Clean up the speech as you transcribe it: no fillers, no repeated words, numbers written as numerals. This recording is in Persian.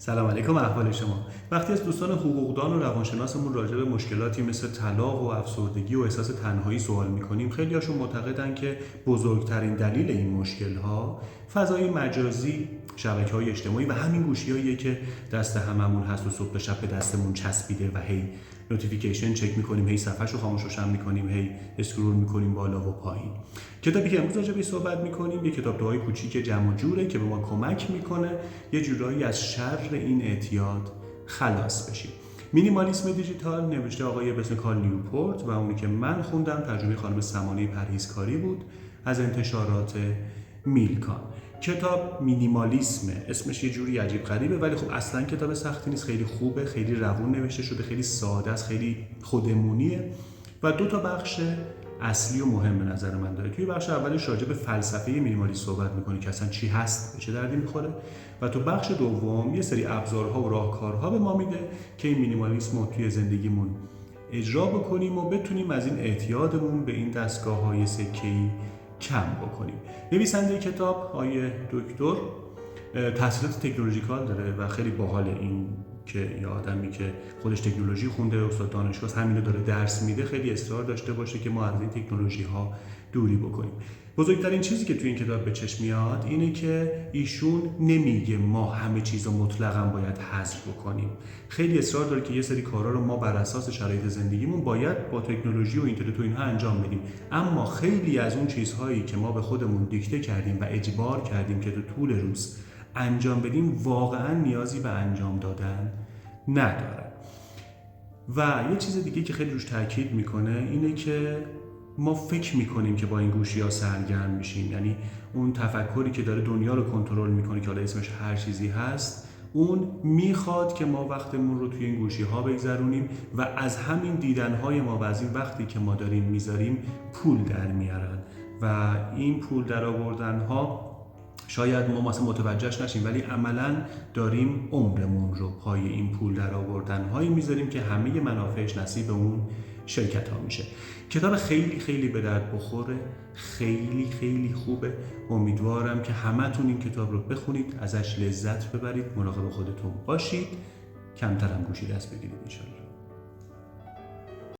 سلام علیکم، احوال شما؟ وقتی از دوستان حقوقدان و روانشناسمون راجع به مشکلاتی مثل طلاق و افسردگی و احساس تنهایی سوال می‌کنیم، خیلی‌هاشون معتقدن که بزرگترین دلیل این مشکل‌ها فضای مجازی، شبکه‌های اجتماعی و همین گوشی‌هاییه که دست هممون هست و صبح تا شب به دستمون چسبیده و هی نوتیفیکیشن چک می‌کنیم، هی صفحه‌شو خاموش روشن می‌کنیم، هی اسکرول می‌کنیم بالا و پایین. کتابی که امروز راجع بهش صحبت می‌کنیم، یه کتاب دعای کوچیک جمع و جوره که به ما کمک می‌کنه یه جورایی از شر این اعتیاد خلاص بشیم. مینیمالیسم دیجیتال نوشته آقای به اسم کارل نیوپورت و اونی که من خوندم ترجمه خانم سمانه پرهیزکاری بود از انتشارات میلکان. کتاب مینیمالیسمه، اسمش یه جوری عجیب غریبه ولی خب اصلا کتاب سختی نیست، خیلی خوبه، خیلی روون نوشته شده، خیلی ساده است، خیلی خودمونیه و دو تا بخش اصلی و مهم به نظر من داره. توی بخش اولش راجع به فلسفه مینیمالیسم صحبت میکنه که اصلا چی هست، به چه دردی میخوره، و تو بخش دوم یه سری ابزارها و راهکارها به ما میده که این مینیمالیسم رو توی زندگیمون اجرا بکنیم و بتونیم از این اعتیادمون به این دستگاه‌های سکه‌ای کم بکنیم. نویسنده کتاب آقای دکتر تحصیلات تکنولوژیکال داره و خیلی باحاله این که یه آدمی که خودش تکنولوژی خونده، استاد دانشگاه، همینو داره درس میده، خیلی اصرار داشته باشه که ما از این تکنولوژی ها دوری بکنیم. بزرگترین چیزی که توی این کتاب به چشم میاد اینه که ایشون نمیگه ما همه چیزو مطلقاً باید حذف بکنیم. خیلی اصرار داره که یه سری کارا رو ما بر اساس شرایط زندگیمون باید با تکنولوژی و اینترنت و اینها انجام بدیم، اما خیلی از اون چیزهایی که ما به خودمون دیکته کردیم و اجبار کردیم که تو طول روز انجام بدیم واقعا نیازی به انجام دادن نداره. و یه چیز دیگه که خیلی روش تاکید میکنه اینه که ما فکر میکنیم که با این گوشی ها سرگرم میشیم، یعنی اون تفکری که داره دنیا رو کنترل میکنه که حالا اسمش هر چیزی هست، اون میخواد که ما وقتمون رو توی این گوشی ها بگذرونیم و از همین دیدن های ما و از این وقتی که ما داریم میذاریم پول در میارن و این پول در آوردن ها شاید ما مثلا متوجهش نشیم ولی عملاً داریم عمرمون رو پای این پول در آوردن هایی میذاریم که همه منافعش نصیب اون شرکت ها میشه. کتاب خیلی خیلی به درد بخوره، خیلی خیلی خوبه. امیدوارم که همتون این کتاب رو بخونید، ازش لذت ببرید، مراقب خودتون باشید، کمتر هم گوشی دست بگیرید ان شاء الله.